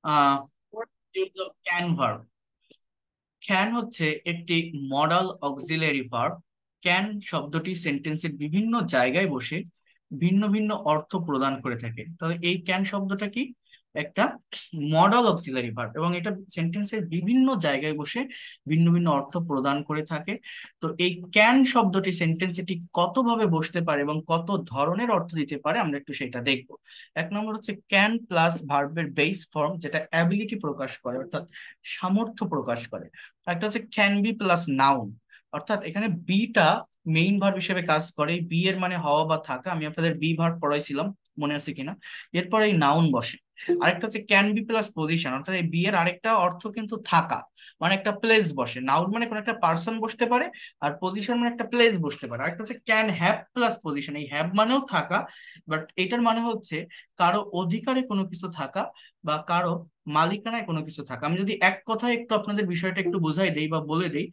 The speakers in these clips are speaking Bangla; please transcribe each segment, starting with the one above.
Ah can verb. ক্যান হচ্ছে একটি মডাল অক্সিলারি ভার্ব। ক্যান শব্দটি সেন্টেন্সের বিভিন্ন জায়গায় বসে ভিন্ন ভিন্ন অর্থ প্রদান করে থাকে। তাহলে এই ক্যান শব্দটা কি? একটা মডাল অক্সিলারি ভার্ব, এবং এটা সেন্টেন্সের বিভিন্ন জায়গায় বসে ভিন্ন ভিন্ন অর্থ প্রদান করে থাকে। তো এই ক্যান শব্দটি সেন্টেন্সে ঠিক কত ভাবে বসতে পারে এবং কত ধরনের অর্থ দিতে পারে আমরা একটু সেটা দেখবো। এক নম্বর হচ্ছে ক্যান প্লাস ভার্বের বেস ফর্ম, যেটা অ্যাবিলিটি প্রকাশ করে, অর্থাৎ সামর্থ্য প্রকাশ করে। একটা হচ্ছে ক্যান বি প্লাস নাউন, অর্থাৎ এখানে বিটা মেইন ভার্ব হিসেবে কাজ করে। বি এর মানে হওয়া বা থাকা, আমি আপনাদের বি ভার্ব পড়াইছিলাম, মনে আছে কিনা। এরপর এই নাউন বসে। আরেকটা হচ্ছে ক্যান বি প্লাস পজিশন, অর্থাৎ এই বি এর আরেকটা অর্থ কিন্তু থাকা, মানে একটা প্লেস বসে। নাউন মানে কোনো একটা পার্সন বসতে পারে, আর পজিশন মানে একটা প্লেস বসতে পারে। আরেকটা হচ্ছে ক্যান হ্যাভ প্লাস পজিশন, এই হ্যাভ মানেও থাকা, বাট এটার মানে হচ্ছে কারো অধিকারে কোনো কিছু থাকা বা কারো মালিকানায় কোনো কিছু থাকা। আমি যদি এক কথায় একটু আপনাদের বিষয়টা একটু বুঝাই দেই বা বলে দেই,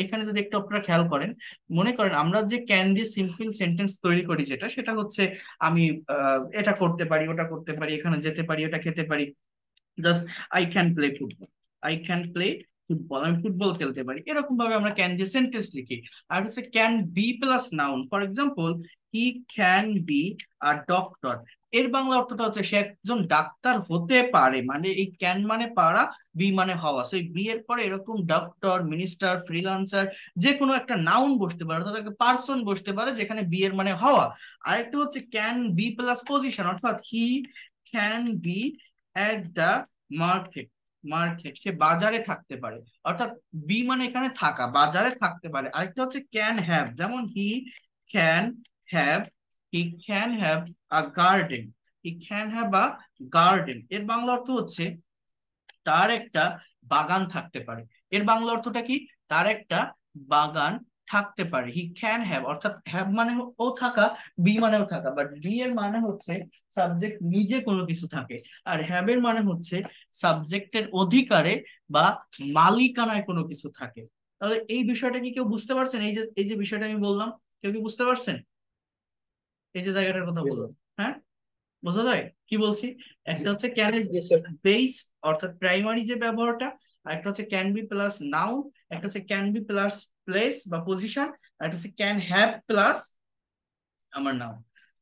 এখানে যদি একটু আপনারা খেয়াল করেন, মনে করেন আমরা যে ক্যান দিয়ে সিম্পল সেন্টেন্স তৈরি করি, যেটা সেটা হচ্ছে আমি এটা করতে পারি, ওটা করতে পারি, এখানে যেতে পারি, ওটা খেতে পারি। Just I can play football, I can play football, আমি ফুটবল খেলতে পারি, এরকম ভাবে আমরা ক্যান দিয়ে সেন্টেন্স লিখি। আর হচ্ছে can be plus noun, for example he can be a doctor. এর বাংলা অর্থটা হচ্ছে সে একজন ডাক্তার হতে পারে, মানে এই ক্যান মানে পারা, বি মানে হওয়া। সেই বি এর পরে এরকম ডক্টর, মিনিস্টার, ফ্রিল্যান্সার, যে কোনো একটা নাউন বসতে পারে, অর্থাৎ একটা পার্সন বসতে পারে যেখানে বি এর মানে হওয়া। আরেকটা হচ্ছে ক্যান বি প্লাস পজিশন, অর্থাৎ he can be at the market. Market, সে বাজারে থাকতে পারে, অর্থাৎ বি মানে এখানে থাকা, বাজারে থাকতে পারে। আরেকটা হচ্ছে ক্যান হ্যাভ, যেমন can have he can have a garden, he can have a garden. এর বাংলা অর্থ হচ্ছে তার একটা বাগান থাকতে পারে। এর বাংলা অর্থটা কি? তার একটা বাগান থাকতে পারে। হি ক্যান হ্যাভ, অর্থাৎ হ্যাভ মানে ও থাকা, বি মানেও থাকা, বাট বি এর মানে হচ্ছে সাবজেক্ট নিজে কোনো কিছু থাকে, আর হ্যাভ এর মানে হচ্ছে সাবজেক্টের অধিকারে বা মালিকানায় কোনো কিছু থাকে। তাহলে এই বিষয়টা কি কেউ বুঝতে পারছেন? এই যে বিষয়টা আমি বললাম, কেউ কি বুঝতে পারছেন? এই যে জায়গাটার কথা বললাম, হ্যাঁ, বোঝা যায় কি বলছি? একটা হচ্ছে ক্যান এর বেস, অর্থাৎ প্রাইমারি যে ব্যবহারটা। আর একটা হচ্ছে ক্যান বি প্লাস নাউন, একটা হচ্ছে ক্যান বি প্লাস প্লেস বা পজিশন, আর একটা হচ্ছে ক্যান হ্যাভ প্লাস আমার নাউন।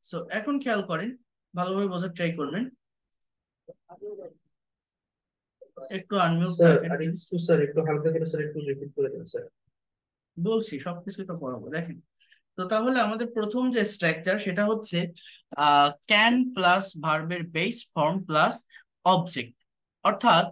সো এখন খেয়াল করেন, ভালোভাবে বোঝার ট্রাই করবেন। একটু আনমিউট স্যার রাখেন আর প্লিজ। একটু স্যার একটু হালকা করে স্যার একটু রিপিট করে দেন স্যার। বলছি সবকিছু তো পড়াবো, দেখেন। তো তাহলে আমাদের প্রথম যে স্ট্রাকচার সেটা হচ্ছে ক্যান প্লাস ভার্বের বেস ফর্ম প্লাস অবজেক্ট, অর্থাৎ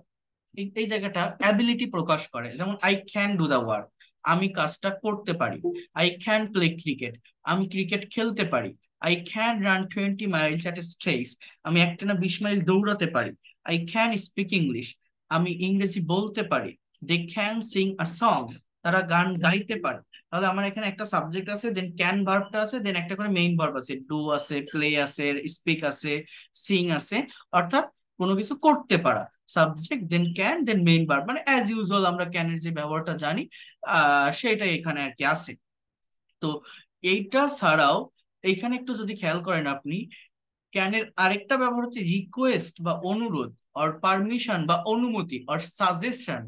এই জায়গাটা অ্যাবিলিটি প্রকাশ করে। যেমন I can do the work, আমি কাজটা করতে পারি। আই ক্যান প্লে ক্রিকেট, আমি ক্রিকেট খেলতে পারি। I can run 20 miles at a stretch, আমি একটানা 20 মাইল দৌড়াতে পারি। আই ক্যান স্পিক ইংলিশ, আমি ইংরেজি বলতে পারি। They can sing a song, তারা গান গাইতে পারে। তাহলে আমার এখানে একটা সাবজেক্ট আছে, দেন ক্যান ভার্বটা আছে, দেন একটা করে মেইন ভার্ব আছে, ডু আছে, প্লে আছে, স্পিক আছে, সিং আছে, অর্থাৎ কোনো কিছু করতে পারা। Subject then can then main verb, মানে অ্যাজ ইউজুয়াল আমরা ক্যানের যে ব্যবহারটা জানি সেটাই এখানে আর কি আছে। তো এইটা ছাড়াও এইখানে একটু যদি খেয়াল করেন আপনি, ক্যানের আরেকটা ব্যবহার হচ্ছে রিকোয়েস্ট বা অনুরোধ, অর পারমিশন বা অনুমতি, অর সাজেশন।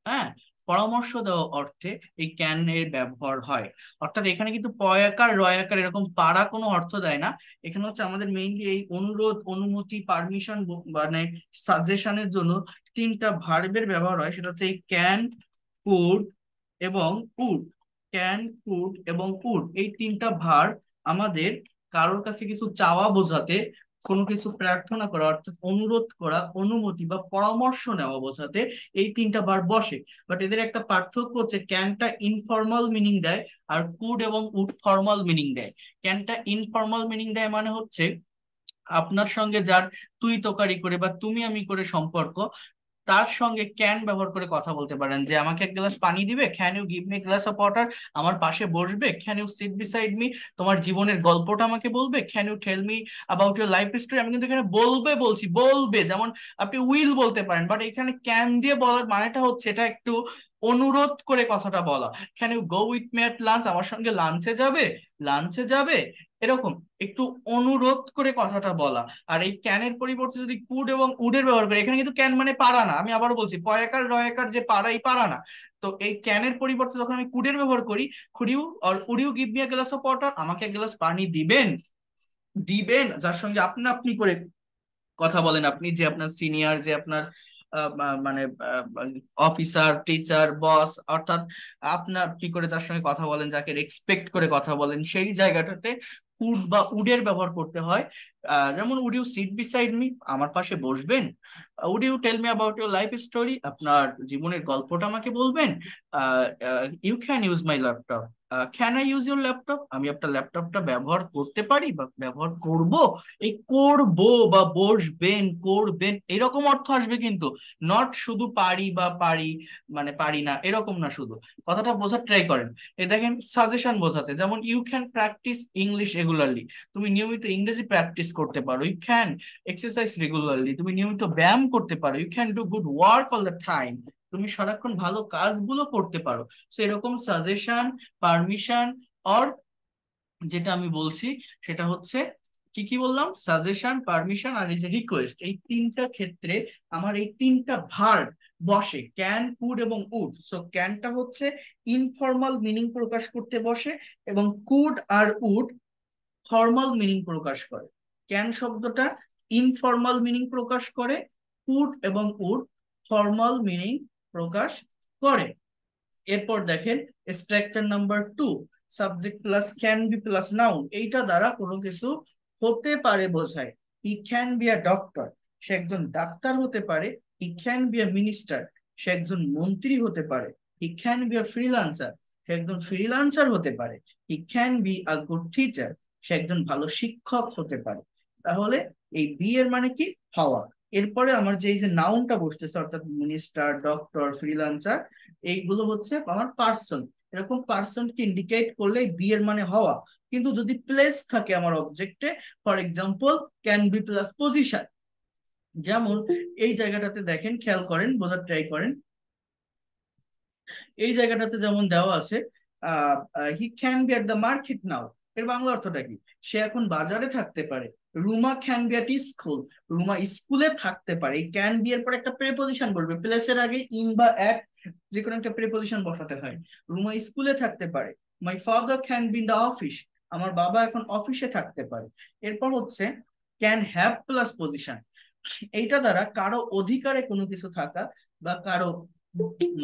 হ্যাঁ, পরামর্শ দেওয়া অর্থে এই ক্যান এর ব্যবহার হয়। অর্থাৎ এখানে কিন্তু পয়াকার রয়াকার এরকম পারা কোনো অর্থ দেয় না। এখানে হচ্ছে আমাদের মেইনলি এই অনুরোধ, অনুমতি, পারমিশন মানে সাজেশনের জন্য তিনটা ভার্বের ব্যবহার হয়, সেটা হচ্ছে এই ক্যান, কুড এবং উড। ক্যান, কুড এবং উড, এই তিনটা ভার্ব আমাদের কারোর কাছে কিছু চাওয়া বোঝাতে, কোনো কিছু প্রার্থনা করা অর্থাৎ অনুরোধ করা, অনুমতি বা পরামর্শ নেওয়া বোঝাতে এই তিনটা ভার্ব বসে। বাট এদের একটা পার্থক্য হচ্ছে ক্যানটা ইনফর্মাল মিনিং দেয়, আর কুড এবং উড ফর্মাল মিনিং দেয়। ক্যানটা ইনফর্মাল মিনিং দেয় মানে হচ্ছে আপনার সঙ্গে যার তুই তোকারি করে বা তুমি আমি করে সম্পর্ক, তার সঙ্গে ক্যান ব্যবহার করে কথা বলতে পারেন, যে আমাকে এক গ্লাস পানি দিবে, can you give me glass of water, আমার পাশে বসবে, can you sit beside me, তোমার জীবনের গল্পটা আমাকে বলবে, can you tell me about your life story. আমি কিন্তু এখানে বলবে বলছি, বলবে, যেমন আপনি উইল বলতে পারেন, বাট এখানে ক্যান দিয়ে বলার মানেটা হচ্ছে এটা একটু অনুরোধ করে কথাটা বলা। Can you go with me at lunch, আমার সঙ্গে লাঞ্চে যাবে, লাঞ্চে যাবে। এরকম একটু অনুরোধ করে কথাটা বলা। আর এই ক্যানের পরিবর্তে যদি কুড এবং উডের ব্যবহার করে, এখানে কিন্তু ক্যান মানে পারা না, আমি আবার বলছি পয়াকার রয়াকার যে পারা, এই পারা না। তো এই ক্যানের পরিবর্তে যখন আমি কুডের ব্যবহার করি, could you or would you give me a glass of water, আমাকে এক গ্লাস পানি দিবেন। দিবেন যার সঙ্গে আপনা আপনি করে কথা বলেন, আপনি যে আপনার সিনিয়র, যে আপনার মানে অফিসার, টিচার, বস, অর্থাৎ আপনার কি করে তার সঙ্গে কথা বলেন, যাকে রেসপেক্ট করে কথা বলেন, সেই জায়গাটাতে উড বা উডের ব্যবহার করতে হয়। যেমন would you sit beside me, আমার পাশে বসবেন। Would you tell me about your life story, আপনার জীবনের গল্পটা আমাকে বলবেন। You can use my laptop, can I use your laptop, আমি আপনার ল্যাপটপটা ব্যবহার করতে পারি বা ব্যবহার করব। এই করবো বা বসবেন, করবেন, এরকম অর্থ আসবে কিন্তু, নট শুধু পারি বা পারি মানে পারি না, এরকম না। শুধু কথাটা বোঝার ট্রাই করেন। এই দেখেন সাজেশন বোঝাতে, যেমন you can practise English regularly, তুমি নিয়মিত ইংরেজি প্র্যাকটিস করতে পারো। ইউ ক্যান এক্সারসাইজ রেগুলারলি, তুমি নিয়মিত ব্যায়াম করতে পারো। You can do good work all the time, তুমি সারাক্ষণ ভালো কাজগুলো করতে পারো। সেরকম সাজেশন, পারমিশন, অর যেটা আমি বলছি সেটা হচ্ছে, কি কি বললাম, সাজেশন, পারমিশন আর এই যে রিকোয়েস্ট, এই তিনটা ক্ষেত্রে আমার এই তিনটা ভার্ব বসে, ক্যান, কুড এবং উড। সো ক্যানটা হচ্ছে ইনফর্মাল মিনিং প্রকাশ করতে বসে, এবং কুড আর উড ফর্মাল মিনিং প্রকাশ করে। ক্যান শব্দটা ইনফর্মাল মিনিং প্রকাশ করে, কুড এবং উড ফর্মাল মিনিং প্রকাশ করে। এরপর দেখেন structure number 2, subject plus can be plus noun, এইটা দ্বারা কোনো কিছু হতে পারে বোঝায়। He can be a doctor, সে একজন ডাক্তার হতে পারে। He can be a minister, সে একজন মন্ত্রী হতে পারে। He can be a freelancer, সে একজন ফ্রিল্যান্সার হতে পারে। He can be a good teacher, সে একজন ভালো শিক্ষক হতে পারে। তাহলে এই বি এর মানে কি, হওয়া। এরপরে আমার যে এই যে নাউনটা বসতেছে, অর্থাৎ মিনিস্টার, ডক্টর, ফ্রিল্যান্সার, এইগুলো হচ্ছে আমার পার্সন। এরকম পার্সন কে ইন্ডিকেট করলে বি এর মানে হওয়া। কিন্তু যদি প্লেস থাকে আমার অবজেক্টে, for example can be plus position, যেমন এই জায়গাটাতে দেখেন, খেয়াল করেন, বোঝার ট্রাই করেন। এই জায়গাটাতে যেমন দেওয়া আছে, হি can be at the market নাও, এর বাংলা অর্থটা কি, সে এখন বাজারে থাকতে পারে। Ruma can be at school, Ruma স্কুলে থাকতে পারে। এই ক্যান বি এর পর একটা প্রেপোজিশন বলবে, প্লেসের আগে ইন বা এট যে কোনো একটা প্রেপোজিশন বসাতে হয়। রুমা স্কুলে থাকতে পারে। My father can be in the office, আমার বাবা এখন অফিসে থাকতে পারে। এরপর হচ্ছে ক্যান হ্যাভ প্লাস পজিশন, এইটা দ্বারা কারো অধিকারে কোনো কিছু থাকা বা কারো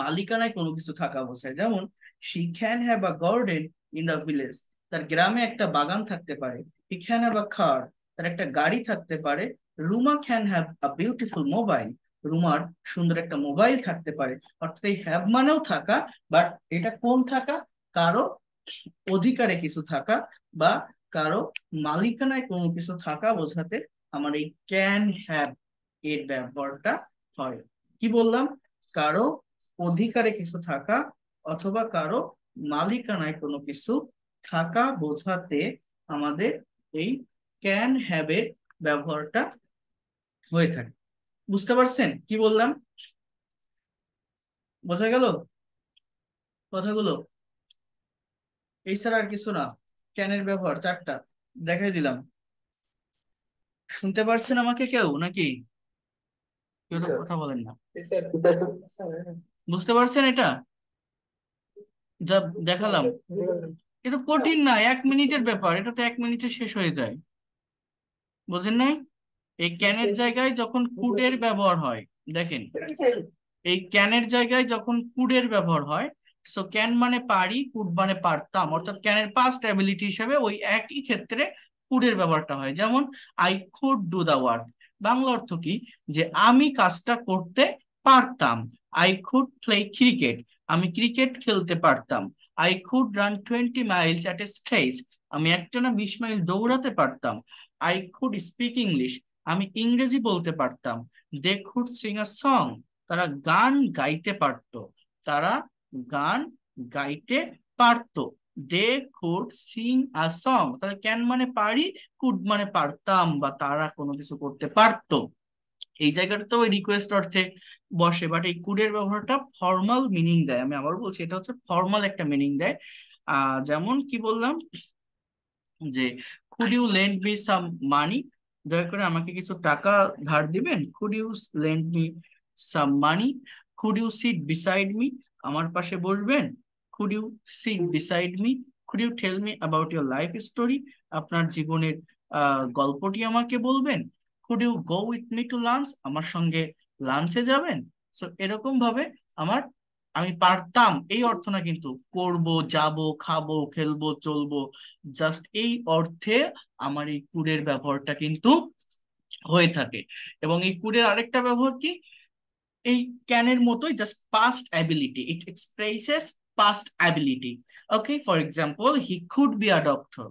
মালিকানায় কোনো কিছু থাকা বোঝায়। যেমন she can have a garden in the village, তার গ্রামে একটা বাগান থাকতে পারে। হি ক্যান হ্যাভ আ কার, তার একটা গাড়ি থাকতে পারে। Ruma can have a beautiful mobile, রুমার সুন্দর একটা মোবাইল থাকতে পারে। অর্থাৎ এই হ্যাভ মানেও থাকা, বাট এটা কোন থাকা, কারো অধিকারে কিছু থাকা বা কারো মালিকানায় কোনো কিছু থাকা বোঝাতে আমার এই ক্যান হ্যাভ এর ব্যবহারটা হয়। কি বললাম, কারো অধিকারে কিছু থাকা অথবা কারো মালিকানায় কোনো কিছু থাকা বোঝাতে আমাদের এই ক্যান হ্যাভ এর ব্যবহারটা হয়ে থাকে। বুঝতে পারছেন কি বললাম? বোঝা গেল কথাগুলো? এই ছাড়া আর কিছু না, ক্যানের ব্যবহার চারটা দেখাই দিলাম। শুনতে পারছেন আমাকে কেউ নাকি? কেউ তো স্যার, কথা বলেন না। স্যার, বুঝতে পারছেন এটা যা দেখালাম? এটা কঠিন না, 1 মিনিটের ব্যাপার, এটা তো 1 মিনিটে শেষ হয়ে যায়। বুঝেন নাই? এই ক্যানের জায়গায় যখন কুডের ব্যবহার হয়, দেখেন, এই ক্যানের জায়গায় যখন কুডের ব্যবহার হয়, সো ক্যান মানে পারি, কুড মানে পারতাম, অর্থাৎ ক্যানের পাস্ট অ্যাবিলিটি হিসেবে ওই একই ক্ষেত্রে কুডের ব্যবহারটা হয়। যেমন I could do the work, Bangla অর্থ কি, যে আমি কাজটা করতে পারতাম। আই কুড প্লে ক্রিকেট, আমি ক্রিকেট খেলতে পারতাম। I could run 20 miles at a stretch, আমি একটানা 20 মাইল দৌড়াতে পারতাম। আই কুড স্পিক ইংলিশ, আমি ইংরেজি বলতে পারতাম। They could sing a song, তারা গান গাইতে পারতো। তারা গান গাইতে পারতো। They could sing a song, তাহলে ক্যান মানে পারি, কুড মানে পারতাম বা তারা কোনো কিছু করতে পারতো। এই জায়গাটা তো ওই রিকোয়েস্ট অর্থে বসে, বাট এই কুডের ব্যবহারটা ফর্মাল মিনিং দেয়। আমি আবার বলছি, এটা হচ্ছে ফর্মাল একটা মিনিং দেয়। যেমন কি বললাম, যে could you lend me some money, দয়া করে আমাকে কিছু টাকা ধার দিবেন। Could you lend me some money. Could you sit beside me, আমার পাশে বসবেন। Could you sit beside me. Could you tell me about your life story, আপনার জীবনের গল্পটি আমাকে বলবেন। Could you go with me to lunch, আমার সঙ্গে লাঞ্চে যাবেন। সো এরকম ভাবে আমার, আমি পারতাম এই অর্থ না, কিন্তু করব, যাব, খাবো, খেলবো, চলবো, জাস্ট এই অর্থে আমার এই কুডের ব্যবহারটা কিন্তু হয়ে থাকে। এবং এই কুডের আরেকটা ব্যবহার কি, এই ক্যানের মতোই, just past ability, it expresses past ability. Okay, for example, he could be a doctor,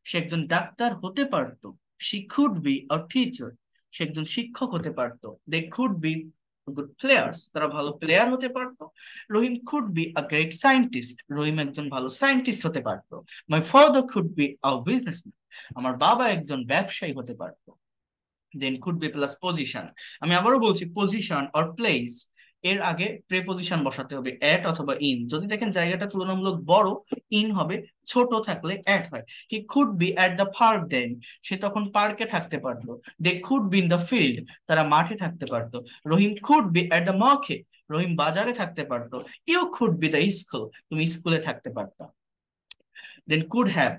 সে একজন ডাক্তার হতে পারতো। She could be a teacher, সে একজন শিক্ষক হতে পারতো। They could be good players, তারা ভালো প্লেয়ার হতে পারতো। Rahim could be a great scientist, Rahim একজন ভালো সায়েন্টিস্ট হতে পারতো। My father could be a businessman, আমার বাবা একজন ব্যবসায়ী হতে পারতো। Then could be plus position, আমি আবারও বলছি পজিশন অর প্লেস, এর আগে প্রেপজিশন বসাতে হবে, এট অথবা ইন। যদি দেখেন জায়গাটা তুলনামূলক বড়, ইন হবে, ছোট থাকলে এট হয়। He could be at the park then, সে তখন পার্কে থাকতে পারতো। They could be in the field, তারা মাঠে থাকতে পারতো। Rahim could be at the market, Rahim বাজারে থাকতে পারতো। You could be the school, তুমি স্কুলে থাকতে পারতো। Then could have,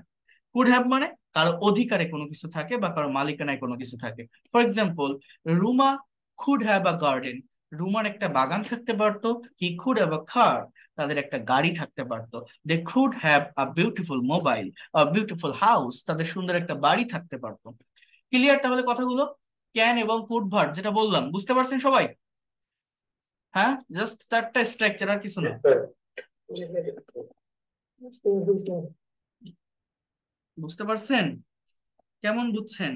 could have মানে কারো অধিকারে কোনো কিছু থাকে বা কারো মালিকানায় কোনো কিছু থাকে। For example, Ruma could have a garden, রুমার একটা বাগান থাকতে পারতো। হি কুড হ্যাভ আ কার, তাদের একটা গাড়ি থাকতে পারতো। They could have a beautiful mobile, a beautiful house, তাদের সুন্দর একটা বাড়ি থাকতে পারতো। ক্লিয়ার তাহলে কথাগুলো? ক্যান এবং কুড ভার্ব যেটা বললাম, বুঝতে পারছেন সবাই? হ্যাঁ, জাস্ট চারটা স্ট্রাকচার, আর কিছু না। বুঝতে পারছেন? কেমন বুঝছেন?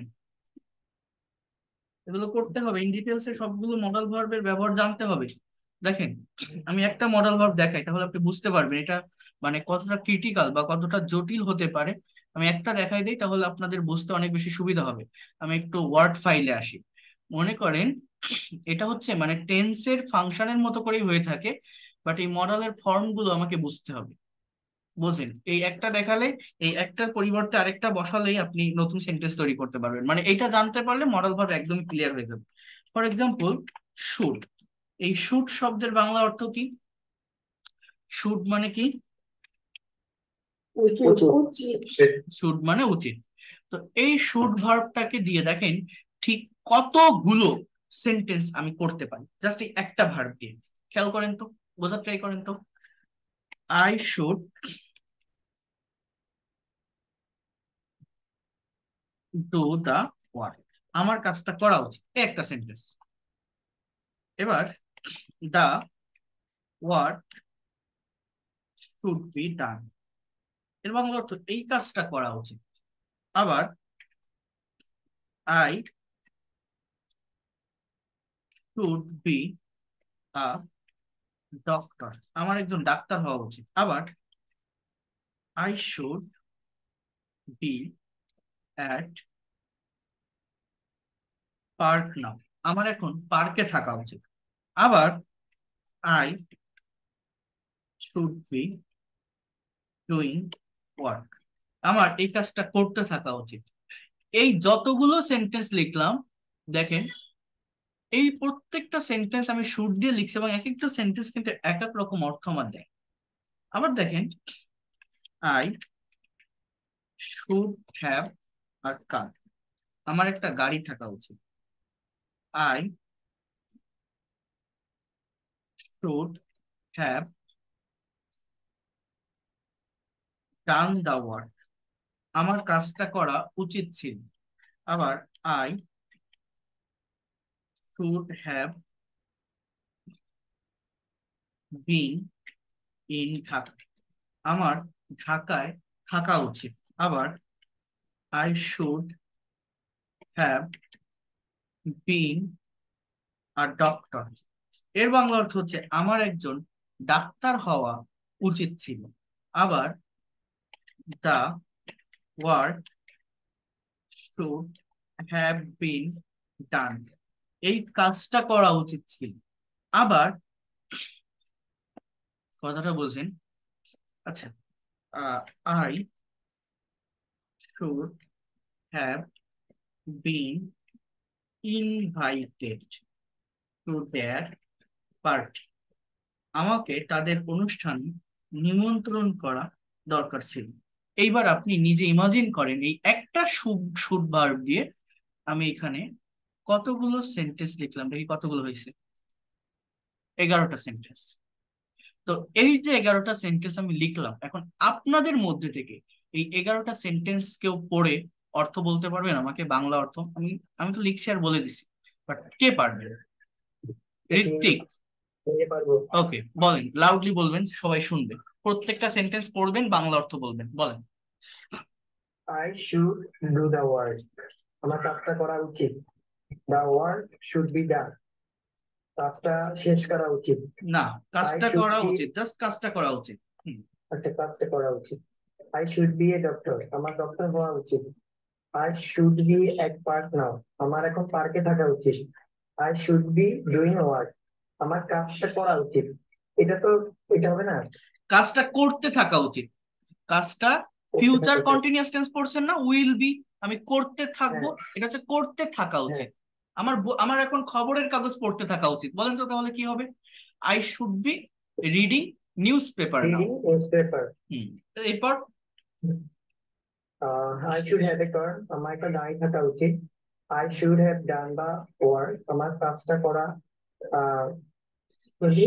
এগুলো করতে হবে ইন ডিটেলস এ, সবগুলো মডাল ভার্বের ব্যবহার জানতে হবে। দেখেন, আমি একটা মডাল ভার্ব দেখাই, তাহলে আপনি বুঝতে পারবেন এটা মানে কতটা ক্রিটিক্যাল বা কতটা জটিল হতে পারে। আমি একটা দেখাই দিই, তাহলে আপনাদের বুঝতে অনেক বেশি সুবিধা হবে। আমি একটু ওয়ার্ড ফাইলে আসি। মনে করেন এটা হচ্ছে মানে টেন্সের ফাংশনের মতো করেই হয়ে থাকে, বাট এই মডেলের ফর্ম গুলো আমাকে বুঝতে হবে। বুঝলেন? এই একটা দেখালে, এই একটার পরিবর্তে আরেকটা বসালেই আপনি নতুন সেন্টেন্স তৈরি করতে পারবেন। মানে এটা জানতে পারলে মডেল ভার্ব একদম ক্লিয়ার হয়ে যাবে। ফর এক্সাম্পল, শুড, এই শুড শব্দের বাংলা অর্থ কি? শুড মানে কি? শুড মানে উচিত। তো এই শুড ভার্বটাকে দিয়ে দেখেন ঠিক কতগুলো সেন্টেন্স আমি করতে পারি জাস্ট এই একটা ভার্ব দিয়ে। খেয়াল করেন তো, বোঝার ট্রাই করেন তো। I should do the work, আমার কাজটা করা উচিত, এই একটা সেন্টেন্স। এবার the work should be done, এর বাংলা অর্থ এই কাজটা করা উচিত। আবার I should be a doctor, আমার একজন ডাক্তার হওয়া উচিত। আবার I should be at park now, আমার এখন পার্কে থাকা উচিত। আবার I should be doing work, আমার এই কাজটা করতে থাকা উচিত। এই যতগুলো সেন্টেন্স লিখলাম, দেখেন এই প্রত্যেকটা সেন্টেন্স আমি শুড দিয়ে লিখছি, এবং এক একটা সেন্টেন্স কিন্তু এক এক রকম অর্থ আমার দেয়। আবার দেখেন, I should have a car, আমার একটা গাড়ি থাকা উচিত। I should have done the work, আমার কাজটা করা উচিত ছিল। আবার I should have been in Dhaka, আমার ঢাকায় থাকা উচিত। আবার I should have been a doctor, এর বাংলা অর্থ হচ্ছে আমার একজন ডাক্তার হওয়া উচিত ছিল। আবার the work should have been done, এই কাজটা করা উচিত ছিল। আবার কথাটা বোঝেন? আচ্ছা, I should have been invited to their party. আমাকে তাদের অনুষ্ঠানে নিমন্ত্রণ করা দরকার ছিল। এইবার আপনি নিজে ইমাজিন করেন এই একটা শুড ভার্ব দিয়ে আমি এখানে কতগুলো সেন্টেন্স লিখলাম, দেখি কতগুলো হয়েছে। 11টা সেন্টেন্স। তো এই যে 11টা সেন্টেন্স আমি লিখলাম, এখন আপনাদের মধ্যে থেকে এই 11টা সেন্টেন্স কেউ পড়ে অর্থ বলতে পারবেন আমাকে? বাংলা অর্থ আমি আমি তো লিখছি আর বলে দিছি, বাট কে পারবে? ঋত্বিক, পারবো। ওকে বলেন, লাউডলি বলবেন, সবাই শুনবে। প্রত্যেকটা সেন্টেন্স পড়বেন, বাংলা অর্থ বলবেন, বলেন। I should do the work. আমার কাজটা করা উচিত। The work should be done. কাজটা শেষ করা উচিত। না, I কাজটা should করা be, উচিত, জাস্ট কাজটা করা উচিত। আচ্ছা কাজটা করা উচিত। I should be a doctor. আমার ডক্টর হওয়া উচিত। I should be at park now. আমার এখন পার্কে থাকা উচিত। I should be doing work. আমার কাজটা করা উচিত। এটা তো, এটা হবে না। কাজটা করতে থাকা উচিত। কাজটা করতে ফিউচার থাকা উচিত। কন্টিনিউয়াস টেন্স পড়ছেন না, উইল বি, আমি করতে থাকবো, হ্যাঁ এটা হচ্ছে করতে থাকা হ্যাঁ। উচিত। আমার এখন খবরের কাগজ পড়তে থাকা উচিত, বলেন তো তাহলে কি হবে? I should be reading news paper now. Reading newspaper. এরপর I should have a car. আমার একটা গাড়ি থাকা উচিত। I should have done the work. আমার কাজটা করা আহ যদি,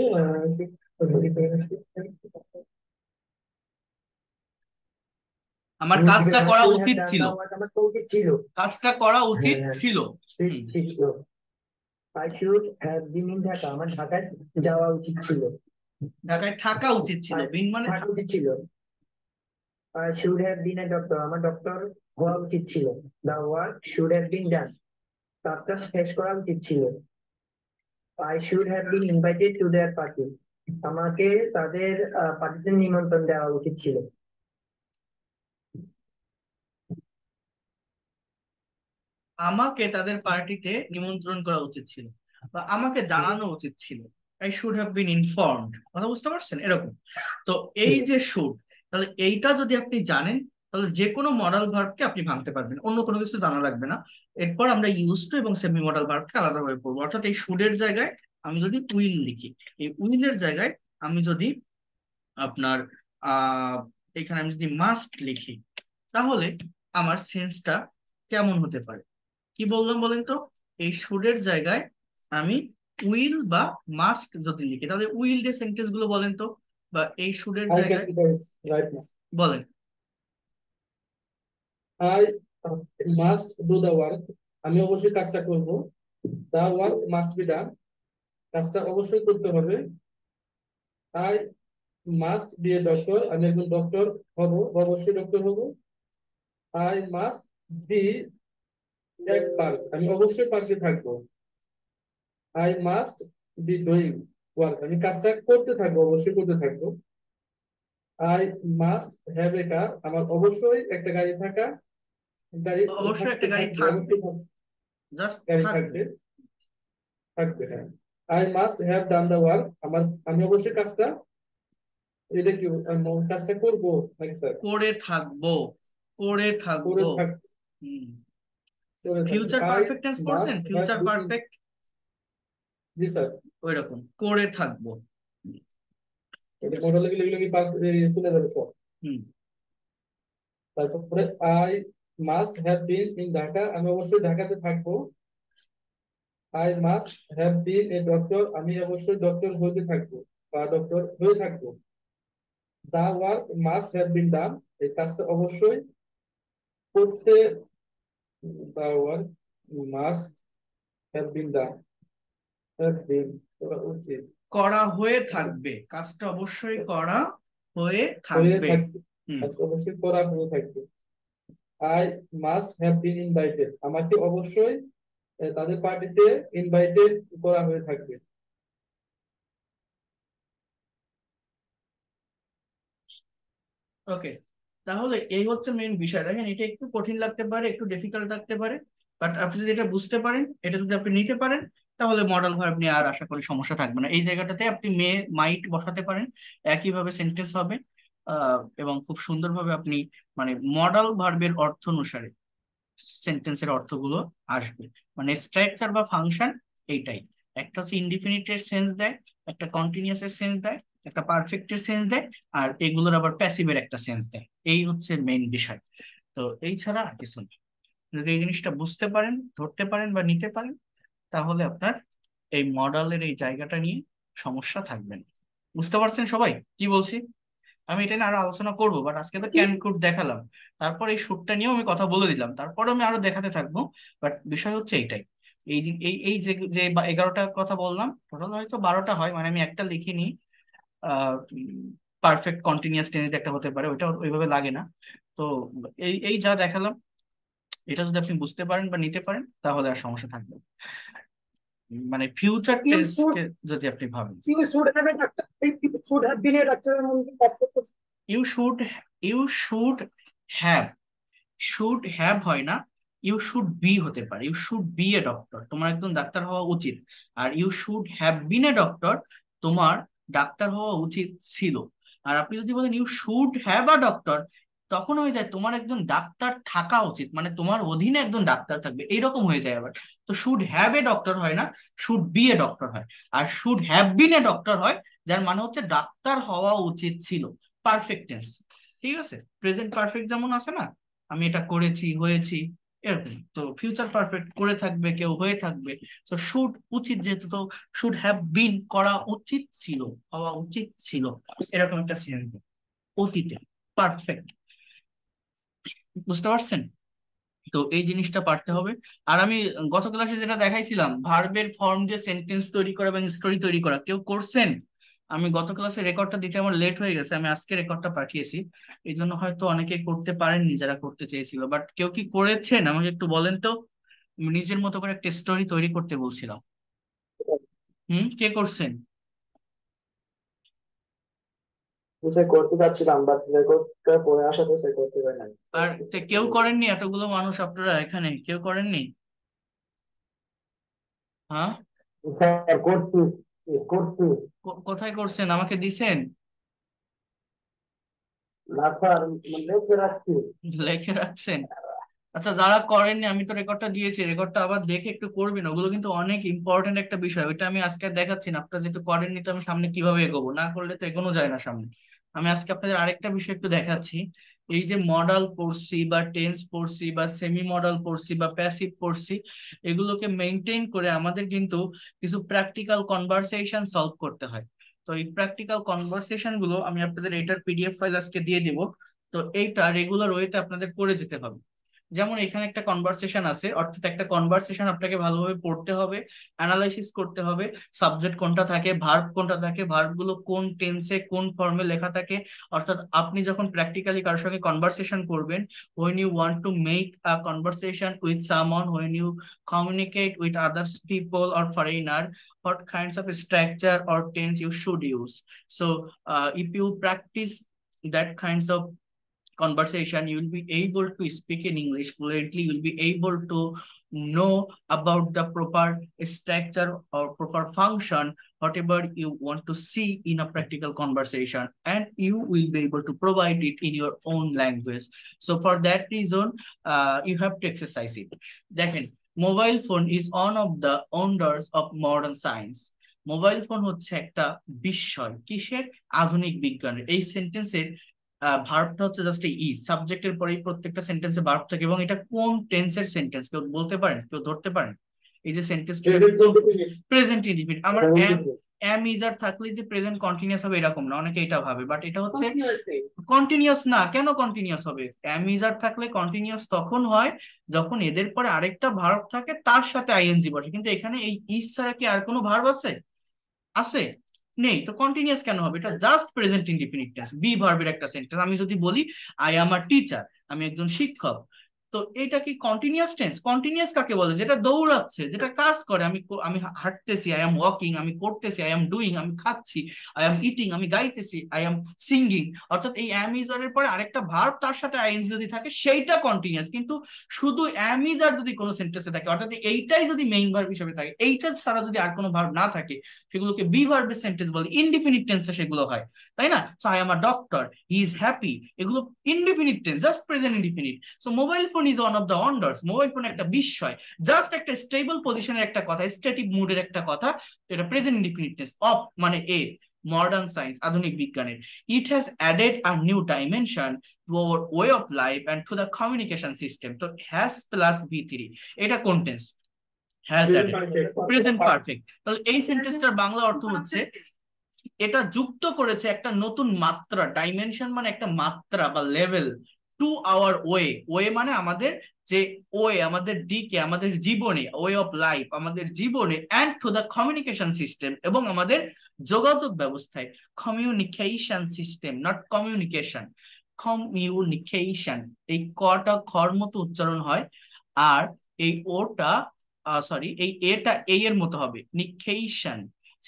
আমার কাজটা I করা should have উচিত done ছিল, the work. আমার তো উচিত ছিল। কাজটা করা হ্যাঁ উচিত হ্যাঁ, ছিল। ঠিক হুম ঠিক ছিল। I should have been in Dhaka. আমার ঢাকায় যাওয়া উচিত ছিল। ঢাকায় থাকা উচিত ছিল, আর বিন মানে থাকা উচিত ছিল। I should have been a doctor. আমার ডক্টর হওয়া উচিত ছিল। The work should have been done. কাজটা শেষ করা উচিত ছিল। I should have been invited to their party. আমাকে তাদের পার্টিতে নিমন্ত্রণ দেওয়া উচিত ছিল। আমাকে তাদের পার্টিতে নিমন্ত্রণ করা উচিত ছিল, বা আমাকে জানানো উচিত ছিল। I should have been informed, কথা বুঝতে পারছেন? এরকম। তো এই যে শুড, তাহলে এইটা যদি আপনি জানেন, তাহলে যে কোনো মডাল ভার্বকে আপনি ভাঙতে পারবেন, অন্য কোনো কিছু জানা লাগবে না। এরপর আমরা ইউজ টু এবং সেমি মডাল ভার্বকে আলাদাভাবে পড়বো। অর্থাৎ এই শুডের জায়গায় আমি যদি উইল লিখি, এই উইলের জায়গায় আমি যদি আপনার আহ এখানে আমি যদি মাস্ট লিখি, তাহলে আমার সেন্সটা কেমন হতে পারে? কি বললাম বলেন তো? এই শুডের জায়গায় আমি উইল বা মাস্ট যদি লিখি, তাহলে উইল দিয়ে সেন্টেন্স গুলো বলেন তো, বা এই শুডের I জায়গায় can guys right now. বলেন। I must do the work. আমি অবশ্যই কাজটা করব। The work must be done. কাজটা অবশ্যই করতে হবে। I must be a doctor. আমি একজন ডক্টর হব, অবশ্যই ডক্টর হব। I must be at park. আমি অবশ্যই পার্কে থাকবো। I must be doing work. আমি কাজটা করতে থাকবো, অবশ্যই করতে থাকবো। I must have a car. আমার অবশ্যই একটা গাড়ি থাকা, গাড়ি অবশ্যই একটা থাকতে গাড়ি থাকবে, থাকবে, অবশ্যই জাস্ট গাড়ি থাকবে। থাকবে, থাকবে হ্যাঁ। I must have done the work. আমি অবশ্যই কাজটা, এটা কি কাজটা করবো নাকি স্যার? করে থাকবো, করে করে থাকবো। থাক হুম। করে থাকবো। ফিউচার I পারফেক্ট টেন্স পড়ছেন? must have future been, perfect, G sir. ওই রকম করে থাকবো। এটা মডেল এগুলো কি তুলে যাবে সব। হুম। তারপরে I must have been in Dhaka. আমি অবশ্যই ঢাকাতে থাকবো। I must have been a doctor. আমি অবশ্যই ডক্টর হতে থাকবো বা ডক্টর হয়ে থাকবো। The work must have been done. এই কাজটা অবশ্যই করতে, the work must have been done. Have been করা উচিত, করা হয়ে থাকবে, কাজটা অবশ্যই করা হয়ে হয়ে থাকবে। থাকবে, হুম। কাজটা অবশ্যই করা হয়ে থাকবে। I must have been invited. আমাকে অবশ্যই তাদের পার্টিতে ইনভাইটেড করা হয়ে থাকবে। ওকে, তাহলে এই হচ্ছে মেইন বিষয়। দেখেন এটা একটু কঠিন লাগতে পারে, একটু ডিফিকাল্ট লাগতে পারে, বাট আপনি যদি এটা বুঝতে পারেন, এটা যদি আপনি নিতে পারেন, তাহলে মডেল ভার্ব নিয়ে আর আশা করি সমস্যা থাকবে না। এই জায়গাটাতে আপনি মাইট বসাতে পারেন, একইভাবে সেন্টেন্স হবে, এবং খুব সুন্দরভাবে আপনি মানে মডেল ভার্বের অর্থ অনুসারে সেন্টেন্সের অর্থগুলো আসবে। মানে স্ট্রাকচার বা ফাংশন এইটাই, একটা হচ্ছে ইনডিফিনিটের সেন্স দেয়, একটা কন্টিনিউয়াস এর সেন্স দেয়, একটা পারফেক্টের সেন্স দেয়, আর এগুলোর আবার প্যাসিভের একটা সেন্স দেয়। এই হচ্ছে মেইন বিষয়। তো এই ছাড়া আর কিছু না। যদি এই জিনিসটা বুঝতে পারেন, ধরতে পারেন বা নিতে পারেন, তাহলে আপনার এই মডেলের এই জায়গাটা নিয়ে সমস্যা থাকবে না। বুঝতে পারছেন সবাই কি বলছি? আমি এটা নিয়ে আরো আলোচনা করবো, বাট আজকে তো ক্যান কোড দেখালাম, তারপর এই শুটটা নিয়েও আমি কথা বলে দিলাম, তারপরে আমি আরো দেখাতে থাকবো। বাট বিষয় হচ্ছে এইটাই, এই যে এই যে যে 11টা কথা বললাম, টোটাল হয়তো 12টা হয়, মানে আমি একটা লিখিনি। পারফেক্ট কন্টিনিউয়াস টেন্স একটা হতে পারে, ওইটা ওইভাবে লাগে না। তো এই যা দেখালাম, এটা যদি আপনি বুঝতে পারেন বা নিতে পারেন, তাহলে আর সমস্যা থাকবে না। মানে ফিউচার টেন্সকে যদি আপনি ভাবেন, You should have a doctor. You should have been a doctor. You should you should have, should have হয় না, ইউ শুড বি হতে পারে। You should be a doctor, তোমার একজন ডাক্তার হওয়া উচিত। আর you should have been a doctor, তোমার ডাক্তার হওয়া উচিত ছিল। আর আপনি যদি বলেন you should have a doctor, তখন হয়ে যায় তোমার একজন ডাক্তার থাকা উচিত, মানে তোমার অধীনে একজন ডাক্তার থাকবে, এইরকম হয়ে যায় আবার। তো শুড হ্যাভ এ ডক্টর হয় না, শুড বি এ ডক্টর হয়। আর should have been a doctor হয়, যার মানে হচ্ছে ডাক্তার হওয়া উচিত ছিল। পারফেক্ট টেন্স, ঠিক আছে? প্রেজেন্ট পারফেক্ট যেমন আছে না, আমি এটা করেছি, হয়েছি, এরকম। তো ফিউচার পারফেক্ট করে থাকবে কেউ, হয়ে থাকবে। তো শুড উচিত, যেহেতু, তো শুড হ্যাভ বিন করা উচিত ছিল, হওয়া উচিত ছিল, এরকম একটা সেন্স অতীতে। পারফেক্ট, বুঝতে পারছেন? তো এই জিনিসটা পারতে হবে। আর আমি গত ক্লাসে যেটা দেখাইছিলাম, ভার্বের ফর্ম দিয়ে সেন্টেন্স তৈরি করা এবং স্টোরি তৈরি করা, কেউ করছেন? আমি গত ক্লাসে রেকর্ডটা দিতে আমার লেট হয়ে গেছে, আমি আজকে রেকর্ডটা পাঠিয়েছি, এই জন্য হয়তো অনেকে করতে পারেননি যারা করতে চেয়েছিল। বাট কেউ কি করেছেন আমাকে একটু বলেন তো। নিজের মতো করে একটা স্টোরি তৈরি করতে বলছিলাম। কে করছেন? স্যার করতে যাচ্ছিলাম, বাট রেকর্ডটা পরে আসাতে স্যার করতে পারি না। আর কেউ করেননি? এতগুলো মানুষ আপনারা এখানে, কেউ করেননি? হ্যাঁ, স্যার করছি করছি। কোথায় করছেন, আমাকে দিছেন? না স্যার, লিখে রাখছি। লিখে রাখছেন? আচ্ছা, যারা করেননি, আমি তো রেকর্ডটা দিয়েছি, রেকর্ডটা আবার দেখে একটু করবেন, ওগুলো কিন্তু অনেক ইম্পর্টেন্ট একটা বিষয়। ওইটা আমি আজকে আর দেখাচ্ছি না, আপনারা যেহেতু করেননি, তো আমি সামনে কিভাবে এগোবো? না করলে তো এগোনো যায় না সামনে। আমি আজকে আপনাদের আরেকটা বিষয় একটু দেখাচ্ছি। এই যে মডাল পড়ছি বা টেন্স পড়ছি বা সেমি মডাল পড়ছি বা প্যাসিভ পড়ছি, এগুলোকে মেনটেন করে আমাদের কিন্তু কিছু প্র্যাকটিক্যাল কনভারসেশন সলভ করতে হয়। তো এই প্র্যাকটিক্যাল কনভারসেশন গুলো আমি আপনাদের এটার পিডিএফ ফাইল আজকে দিয়ে দিব। তো এইটা রেগুলার ওয়েতে আপনাদের করে যেতে হবে। যেমন এখানে একটা কনভারসেশন আছে, অর্থাৎ একটা কনভারসেশন আপনাকে ভালোভাবে পড়তে হবে, অ্যানালাইসিস করতে হবে। সাবজেক্ট কোনটা থাকে, ভার্ব কোনটা থাকে, ভার্ব গুলো কোন টেন্সে কোন ফর্মে লেখা থাকে। অর্থাৎ আপনি যখন প্র্যাকটিক্যালি কারোর সঙ্গে কনভারসেশন করবেন, when you want to make a conversation with someone, when you communicate with other people or foreigner, what kinds of structure or tense you should use. So if you practice that kinds of conversation, you will be able to speak in English fluently. You will be able to know about the proper structure or proper function, whatever you want to see in a practical conversation, and you will be able to provide it in your own language. So for that reason, you have to exercise it. দেখেন, mobile phone is one of the wonders of modern science. Mobile phone হচ্ছে একটা বিস্ময়, কিসের? আধুনিক বিজ্ঞানের। এই সেন্টেন্সের ভার্বটা হচ্ছে জাস্ট ইজ, সাবজেক্টের পরেই প্রত্যেকটা সেন্টেন্সে ভার্ব থাকে। এবং এটা কোন টেন্সের সেন্টেন্স কেউ বলতে পারেন, কেউ ধরতে পারেন? এই যে সেন্টেন্সটা, প্রেজেন্ট ইনডিফিনিট। আমার এম ইজ আর থাকলে যে প্রেজেন্ট কন্টিনিউয়াস হবে এরকম না, অনেকে এটা ভাবে, বাট এটা হচ্ছে কন্টিনিউয়াস না। কেন কন্টিনিউয়াস হবে? এম ইজ আর থাকলে কন্টিনিউয়াস তখন হয় যখন এদের পরে আরেকটা ভার্ব থাকে, তার সাথে আইএনজি বসে। কিন্তু এখানে এই ইজ ছাড়া কি আর কোনো ভার্ব আছে? আছে? নেই। তো কন্টিনিউয়াস কেন হবে? এটা just present indefinite tense, be ভার্বের একটা সেন্টেন্স। আমি যদি বলি আই অ্যাম আ টিচার, আমি একজন শিক্ষক, তো এটা কি কন্টিনিউয়াস টেন্স? কন্টিনিউয়াস কাকে বলে? যেটা দৌড়াচ্ছে, যেটা কাজ করে। আমি হাঁটতেছি, আই অ্যাম ওয়াকিং, আমি করতেছি, আই অ্যাম ডুইং, আমি খাচ্ছি, আই অ্যাম ইটিং, আমি গাইতেছি, আই অ্যাম সিঙ্গিং। অর্থাৎ এই অ্যাম ইজ এর পরে আরেকটা ভার্ব, তার সাথে আইএনজি যদি থাকে, সেইটা কন্টিনিউয়াস। কিন্তু শুধু অ্যাম ইজ আর যদি কোনো সেন্টেন্সে থাকে, অর্থাৎ এইটাই যদি মেইন ভার্ব হিসেবে থাকে, এইটা ছাড়া যদি আর কোনো ভার্ব না থাকে, সেগুলোকে বি ভার্বের সেন্টেন্স বলে। ইনডিফিনিট টেন্সে সেগুলো হয়, তাই না? So I am a doctor, he is happy, এগুলো indefinite tense, just present indefinite. So mobile phone phone is one of the wonders, mobile phone একটা বিস্ময়, জাস্ট একটা স্টেবল পজিশনের একটা কথা, স্ট্যাটিক মুডের একটা কথা, এটা প্রেজেন্ট ইনডিফিনিটনেস অফ মানে এর মডার্ন সায়েন্স আধুনিক বিজ্ঞানের। ইট has added a new dimension to our way of life and to the communication system. তো হ্যাজ প্লাস V3 এটা কোন tense? Has added, present perfect. তাহলে এই সেন্টেন্সটার বাংলা অর্থ হচ্ছে এটা যুক্ত করেছে একটা নতুন মাত্রা, ডাইমেনশন মানে একটা মাত্রা বা level, two our way, way মানে আমাদের যে ওয়ে, আমাদের দিকে, আমাদের জীবনে, ওয়ে অফ লাইফ আমাদের জীবনে, and to the communication system এবং আমাদের যোগাযোগ ব্যবস্থায়। Communication system, not communication, communication. এই কটা খর মতো উচ্চারণ হয়, আর এই ওটা সরি এই এটা এই এর মতো হবে, নিকেশন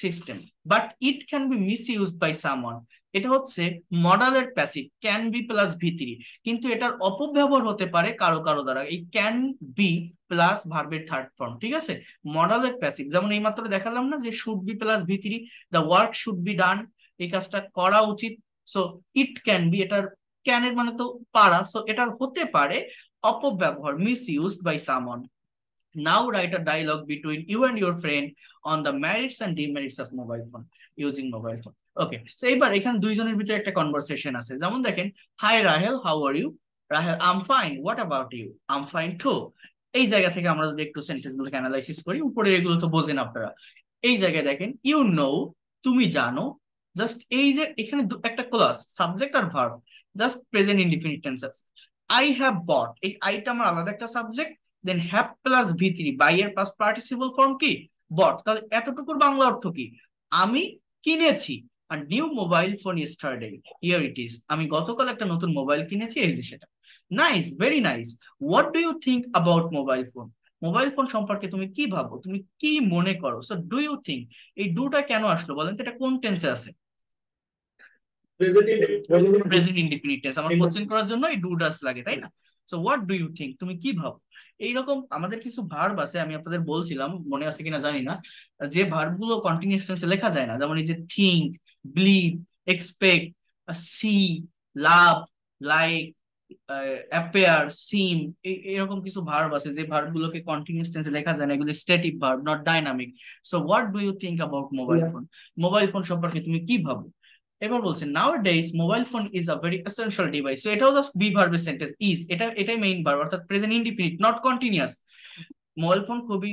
system, but it can be misused by someone. এটা হচ্ছে মডালের passive, can be plus V3, কিন্তু এটার অপব্যবহার হতে পারে কারো কারো দ্বারা। এই ক্যান বি প্লাস ভার্বের থার্ড ফর্ম, ঠিক আছে, মডালের প্যাসিভ। যেমন এই মাত্র দেখালাম না যে should be plus V3, the work should be ডান, এই কাজটা করা উচিত। সো ইট ক্যান বি, এটার ক্যানের মানে তো পারা, সো এটার হতে পারে অপব্যবহার, misused by someone. Now write a dialogue between you and your friend on the merits and demerits of mobile phone, using mobile phone. Okay, so এবার এখানে দুইজনের ভিতরে একটা কনভারসেশন আছে। যেমন দেখেন, hi Rahel, how are you? Rahel, I'm fine, what about you? I'm fine too. এই জায়গা থেকে আমরা যদি একটু সেন্টেন্স গুলোকে অ্যানালাইসিস করি, উপরে এগুলো তো বোঝেন আপনারা। এই জায়গায় দেখেন, ইউ নো, তুমি জানো, জাস্ট এই যে এখানে একটা ক্লজ, সাবজেক্ট আর verb, just present indefinite tense আছে। আই হ্যাভ বট, এই আইটা আমার আলাদা একটা subject, then have plus V3, buy এর পাস্ট পার্টিসিপল ফর্ম কি? বট। তাহলে এতটুকুর বাংলা অর্থ কি? আমি কিনেছি। আর new mobile phone yesterday, here it is, আমি গতকাল একটা নতুন মোবাইল কিনেছি, এই যে সেটা। Nice, very nice. What do you think about mobile phone? Mobile phone সম্পর্কে তুমি কি ভাবো, তুমি কি মনে করো? সো ডু ইউ থিঙ্ক, এই ডুটা কেন আসলো বলেন তো? এটা কোন টেন্সে আছে? Present indefinite tense. আমার কোশ্চেন করার জন্য এই ডু ডাস লাগে, তাই না? So what do you think, তুমি কি ভাবো? এইরকম আমাদের কিছু ভার্ব আছে, আমি আপনাদের বলছিলাম, মনে আছে কিনা জানি না, যে ভার্ব গুলো কন্টিনিউয়াস টেন্সে লেখা যায় না। যেমন এই যে থিঙ্ক, বিলিভ, এক্সপেক্ট, সি, লাভ, লাইক, অ্যাপিয়ার, সিম, এরকম কিছু ভার্ব আছে যে ভার্ব গুলোকে কন্টিনিউয়াস টেন্সে লেখা যায় না, এগুলো static verb, not dynamic. So what do you think about mobile phone, mobile phone সম্পর্কে তুমি কি ভাবো? এবার বলছে nowadays mobile phone is a very essential device. So এটাও জাস্ট বি ভার্বের সেন্টেন্স, ইজ এটাই মেইন ভার্ব, অর্থাৎ present indefinite, not continuous. Mobile phone খুবই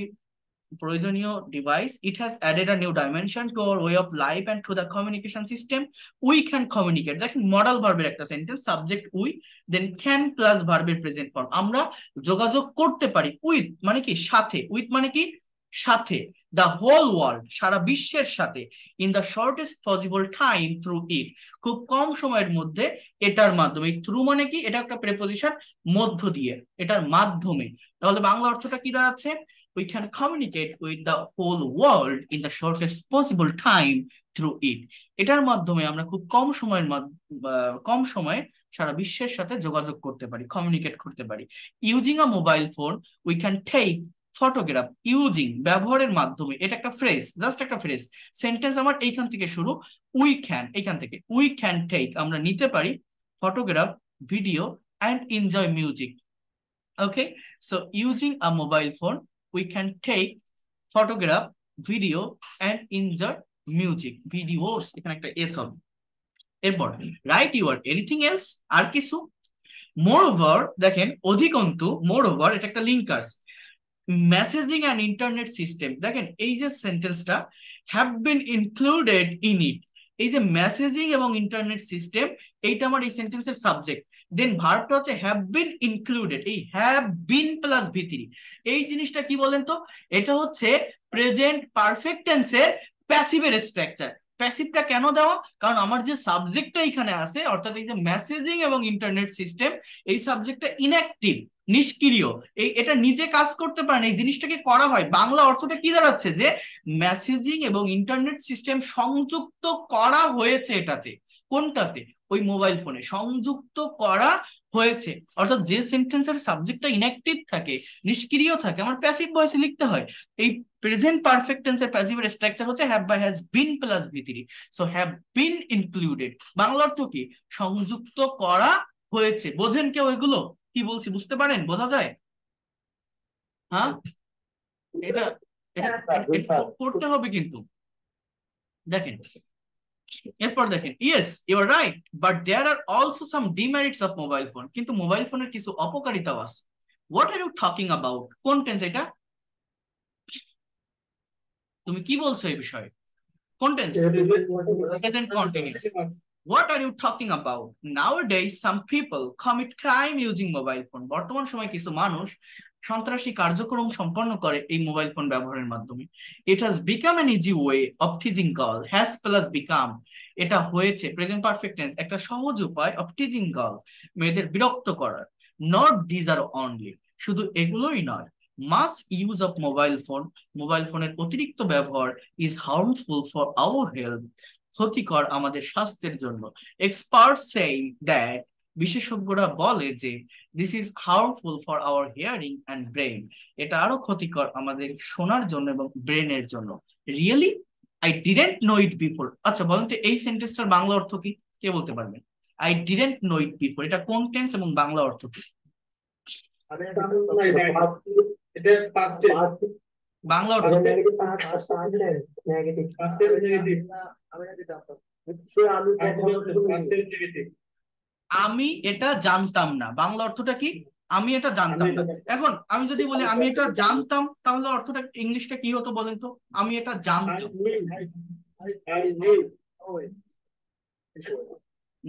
প্রয়োজনীয় device. It has added a new dimension to our way of life and to the communication system. We can communicate, দেখেন মডাল ভার্বের একটা sentence, subject we, then can plus ভার্বের প্রেজেন্ট ফর্ম। আমরা যোগাযোগ করতে পারি, উইথ মানে কি? সাথে, উইথ মানে কি? সাথে, দ্য হোল ওয়ার্ল্ড, সারা বিশ্বের সাথে, in the shortest possible time through ইট, খুব কম সময়ের মধ্যে এটার মাধ্যমে। থ্রু মানে কি? এটা একটা প্রেপোজিশন, মধ্য দিয়ে, এটার মাধ্যমে। তাহলে বাংলা অর্থটা কি দাঁড়াচ্ছে? We can communicate with the whole world in the shortest possible time through it. এটার মাধ্যমে আমরা খুব কম সময়ে সারা বিশ্বের সাথে যোগাযোগ করতে পারি, কমিউনিকেট করতে পারি। Using a mobile phone we can take photograph. Using, ব্যবহারের মাধ্যমে, এটা একটা ফ্রেজ, জাস্ট একটা ফ্রেজ। সেন্টেন্স আমার এইখান থেকে শুরু, উই ক্যান, এইখান থেকে উই ক্যান টেক, আমরা নিতে পারি, photograph, video, and enjoy music. Okay, so using a mobile phone we can take photograph, video and enjoy music. Videos, এখানে একটা এস হবে। এরপর রাইট ইউর এনিথিং এলস, আর কিছু। মোরওভার, দেখেন অধিকন্তু, মোরওভার এটা একটা linkers. Messaging and internet system, দেখেন এই যে সেন্টেন্সটা, have been included in it, এই যে মেসেজিং এবং ইন্টারনেট সিস্টেম, এইটা আমার এই সেন্টেন্সের সাবজেক্ট। দেন ভার্বটা হচ্ছে হ্যাভ বিন ইনক্লুডেড, এই হ্যাভ বিন প্লাস V3। এই জিনিসটা কি বলেন তো? এটা হচ্ছে প্রেজেন্ট পারফেক্ট টেন্সের প্যাসিভের স্ট্রাকচার। প্যাসিভটা কেন দেওয়া? কারণ আমার যে সাবজেক্টটা এখানে আছে, অর্থাৎ এই যে মেসেজিং এবং ইন্টারনেট সিস্টেম, এই সাবজেক্টটা ইনঅ্যাক্টিভ, নিষ্ক্রিয়, এটা নিজে কাজ করতে পারে না, এই জিনিসটাকে করা হয়। বাংলা অর্থটা কি দাঁড়াচ্ছে? যে মেসেজিং এবং ইন্টারনেট সিস্টেম সংযুক্ত করা হয়েছে এটাতে। কোনটাতে? ওই মোবাইল ফোনে সংযুক্ত করা হয়েছে। অর্থাৎ যে সেন্টেন্সের সাবজেক্টটা ইনঅ্যাক্টিভ থাকে, নিষ্ক্রিয় থাকে, আমার প্যাসিভ ভয়েসে লিখতে হয়। এই প্রেজেন্ট পারফেক্ট টেন্সের প্যাসিভের স্ট্রাকচার হচ্ছে have by has been plus V3। So have been included, Bangla অর্থ কি? সংযুক্ত করা হয়েছে। বোঝেন কেউ এগুলো? কি বলছি বুঝতে পারেন? বোঝা যায়? হ্যাঁ, এটা এটা এটা করতে হবে কিন্তু। দেখেন, এরপর দেখেন, yes you are right, but there are also some demerits of mobile phone. কিন্তু মোবাইল ফোনের কিছু অপকারিতাও আছে। What are you talking about? কোন টেন্স এটা? তুমি কি বলছো এই বিষয়ে? কোন tense? Present continuous. What are you talking about? Nowadays, some people commit crime using mobile phone. বর্তমান সময়ে কিছু মানুষ সন্ত্রাসী কার্যক্রম সম্পন্ন করে এই মোবাইল ফোন ব্যবহারের মাধ্যমে। It has become an easy way of teasing girl. Has plus become. এটা হয়েছে প্রেজেন্ট পারফেক্ট টেন্স, একটা সহজ উপায় of teasing girl, মেয়েদের বিরক্ত করার। Not these are only. শুধু এগুলোই নয়। Mass use of mobile phone, mobile ফোনের অতিরিক্ত ব্যবহার is harmful for our health. ক্ষতিকর আমাদের স্বাস্থ্যের জন্য। এক্সপার্ট সেইং দ্যাট, বিশেষজ্ঞরা বলে যে this is harmful for our hearing and brain, এটা আরো ক্ষতিকর আমাদের শোনার জন্য এবং ব্রেনের জন্য। Really? I didn't know it before. আচ্ছা বলেন তো এই সেন্টেন্সটার বাংলা অর্থ কি? কে বলতে পারবেন? I didn't know it before, এটা কোন টেন্স এবং বাংলা অর্থ কি? এটা পাস্ট টেন্স। বাংলা অর্থ আমি এটা জানতাম না, বাংলা অর্থটা কি? আমি এটা জানতাম না। এখন আমি যদি বলি আমি এটা জানতাম, তাহলে অর্থটা ইংলিশটা কি হতো বলেন তো? আমি এটা জানতাম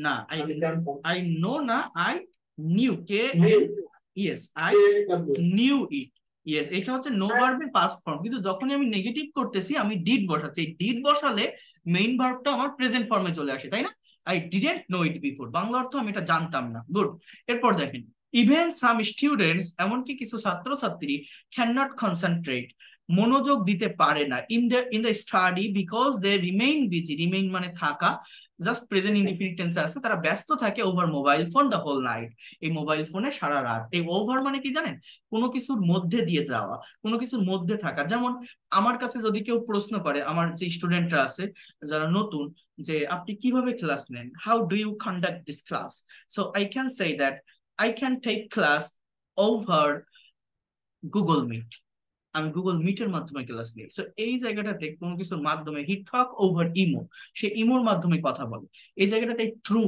না, আই নো না, I knew, K yes, I knew it. Yes, এটা হচ্ছে নো ভার্বের পাস্ট ফর্ম, কিন্তু যখনই আমি নেগেটিভ করতেছি আমি ডিড বসাচ্ছি। এই ডিড বসালে মেইন ভার্বটা আমার প্রেজেন্ট ফর্মে চলে আসে, তাই না? I didn't know it before, Bangla অর্থ আমি এটা জানতাম না। গুড। এরপর দেখেন, ইভেন সাম স্টুডেন্টস, এমনকি কিছু ছাত্রছাত্রী ক্যান নট কনসেন্ট্রেট, মনোযোগ দিতে পারে না in the study because they remain busy. Remain মানে থাকা, জাস্ট প্রেজেন্ট ইনডিফিনিট টেন্সে আছে, তারা ব্যস্ত থাকে over mobile phone the whole night, এই মোবাইল ফোনে সারা রাত। এই ওভার মানে কি জানেন? কোনো কিছুর মধ্যে দিয়ে যাওয়া, কোনো কিছুর মধ্যে থাকা। যেমন আমার কাছে যদি কেউ প্রশ্ন করে, আমার যে স্টুডেন্টরা আছে যারা নতুন, যে আপনি কিভাবে ক্লাস নেন, how do you conduct this class, so I can say that I can take class over Google Meet. আমি গুগল মিটের মাধ্যমে ক্লাস নিই। সো এই জায়গাটাতে কোনো কিছুর মাধ্যমে, হি টক ওভার ইমো, সে ইমোর মাধ্যমে কথা বলে। এই জায়গাটাতে থ্রু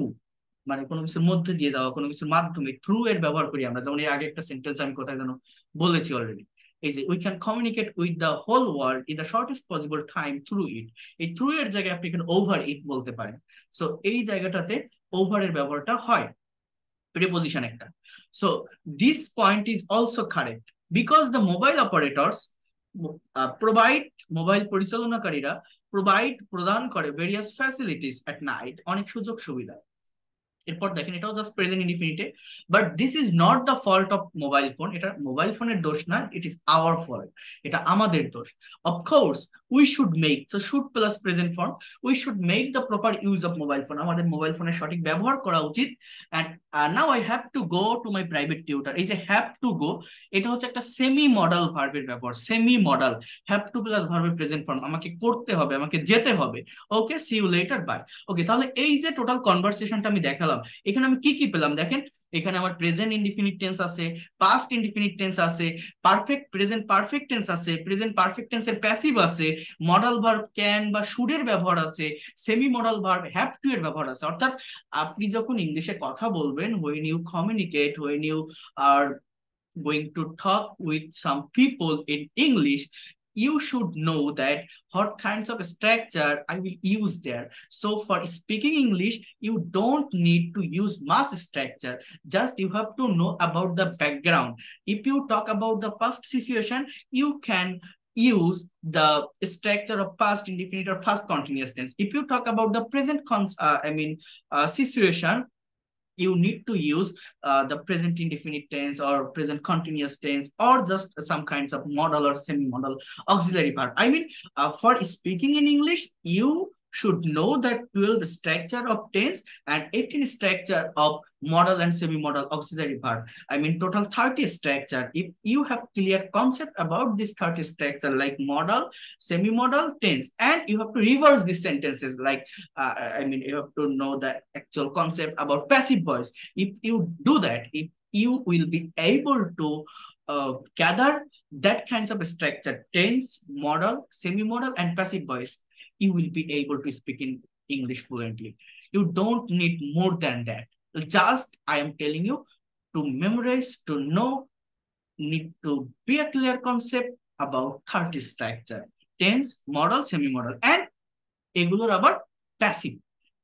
মানে কোনো কিছুর মধ্যে দিয়ে যাওয়া, কোনো কিছুর মাধ্যমে, থ্রু এর ব্যবহার করি আমরা। যেমন এর আগে একটা সেন্টেন্স আমি কোথায় যেন বলেছি অলরেডি, এই যে we can communicate with the whole world in the shortest possible time through it. এই থ্রু এর জায়গায় আপনি এখানে ওভার ইট বলতে পারেন। সো এই জায়গাটাতে ওভার এর ব্যবহারটা হয়, প্রিপোজিশন একটা। So this point is also correct because the mobile operators provide, mobile পরিচালনাকারীরা প্রদান করে ভেরিয়াস ফ্যাসিলিটিস এট নাইট, অনেক সুযোগ সুবিধা। এরপর দেখেন, এটাও জাস্ট প্রেজেন্ট ইনডিফিনিটে, but this is not the fault of mobile phone. এটা মোবাইল ফোনের দোষ না, ইট ইজ আওয়ার ফল্ট, এটা আমাদের দোষ। Of course we should make, so should plus present form, we should make the proper use of mobile phone, আমাদের মোবাইল ফোনের সঠিক ব্যবহার করা উচিত। And now I have to go to my private tutor, এই যে হ্যাভ টু গো, এটা হচ্ছে একটা সেমি মডাল ভার্বের ব্যবহার। Semi modal, have to plus ভার্বের প্রেজেন্ট ফর্ম, আমাকে করতে হবে, আমাকে যেতে হবে। ওকে, সি ইউ লেটার, বাই। ওকে, তাহলে এই যে টোটাল কনভারসেশনটা আমি দেখালাম, এখানে আমি কি কি পেলাম দেখেন। এখানে আমার প্রেজেন্ট ইনডিফিনিট টেন্স আছে, পাস্ট ইনডিফিনিট টেন্স আছে, পারফেক্ট প্রেজেন্ট পারফেক্ট টেন্স আছে, প্রেজেন্ট পারফেক্ট টেন্সের প্যাসিভ আছে, মডাল ভার্ব ক্যান বা শুডের ব্যবহার আছে, semi modal verb have to এর ব্যবহার আছে। অর্থাৎ আপনি যখন ইংলিশে কথা বলবেন, when you communicate, when you are going to talk with some people in English, you should know that what kinds of structure I will use there. So for speaking English, you don't need to use much structure. Just you have to know about the background. If you talk about the past situation, you can use the structure of past indefinite or past continuous tense. If you talk about the present situation, you need to use the present indefinite tense or present continuous tense, or just some kinds of modal or semi-modal auxiliary verb. I mean, for speaking in English, you should know that 12 structure of tense and 18 structure of modal and semi-modal auxiliary verb. I mean, total 30 structure. If you have clear concept about this 30 structure, like modal, semi-modal, tense, and you have to reverse these sentences, like I mean, you have to know the actual concept about passive voice. If you do that, if you will be able to gather that kinds of structure, tense, modal, semi-modal, and passive voice. You will be able to speak in English fluently. You don't need more than that. Just I am telling you to memorize, to know, need to be a clear concept about 30 structure, tense, modal, semi-modal, and এগুলোর আবার প্যাসিভ।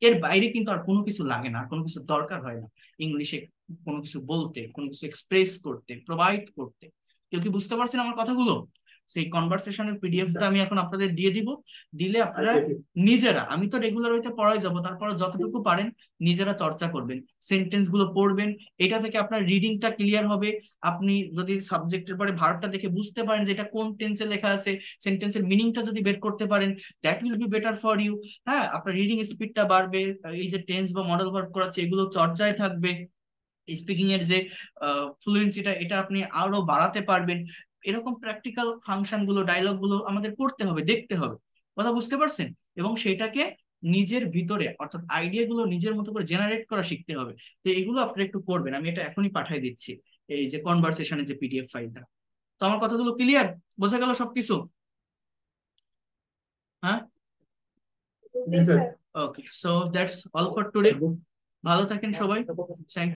এর বাইরে কিন্তু আর কোনো কিছু লাগে না, কোনো কিছু দরকার হয় না ইংলিশে কোনো কিছু বলতে, কোনো কিছু এক্সপ্রেস করতে, প্রোভাইড করতে। কেউ কি বুঝতে পারছেন আমার কথাগুলো? সেই কনভারসেশনের পিডিএফটা আমি এখন আপনাদের দিয়ে দিব। দিলে আপনারা নিজেরা, আমি তো রেগুলার হইতে পড়াই যাব, তারপরে যতটুকু পারেন নিজেরা চর্চা করবেন, সেন্টেন্স গুলো পড়বেন। এটা থেকে আপনার রিডিংটা ক্লিয়ার হবে। আপনি যদি সাবজেক্টের পরে ভার্বটা দেখে বুঝতে পারেন যে এটা কোন টেন্সে লেখা আছে, সেন্টেন্সের মিনিংটা যদি বের করতে পারেন, that will be better for you. হ্যাঁ, আপনার রিডিং স্পিডটা বাড়বে, এই যে টেন্স বা মডেল ভার্ব করাচ্ছে এগুলো চর্চায় থাকবে, স্পিকিং এর যে ফ্লুয়েন্সিটা এটা আপনি আরো বাড়াতে পারবেন। এরকম প্র্যাকটিক্যাল ফাংশন গুলো, ডায়লগ গুলো আমাদের পড়তে হবে, দেখতে হবে। কথা বুঝতে পারছেন? এবং সেটাকে নিজের ভিতরে অর্থাৎ আইডিয়া গুলো নিজের মতো করে জেনারেট করা শিখতে হবে। তো এগুলো আপনারা একটু করবেন, আমি এটা এখনই পাঠিয়ে দিচ্ছি, এই যে কনভারসেশনের যে পিডিএফ ফাইলটা। তো আমার কথাগুলো ক্লিয়ার, বোঝা গেল সবকিছু? হ্যাঁ, okay, so that's all for today. ভালো থাকেন সবাই। থ্যাংক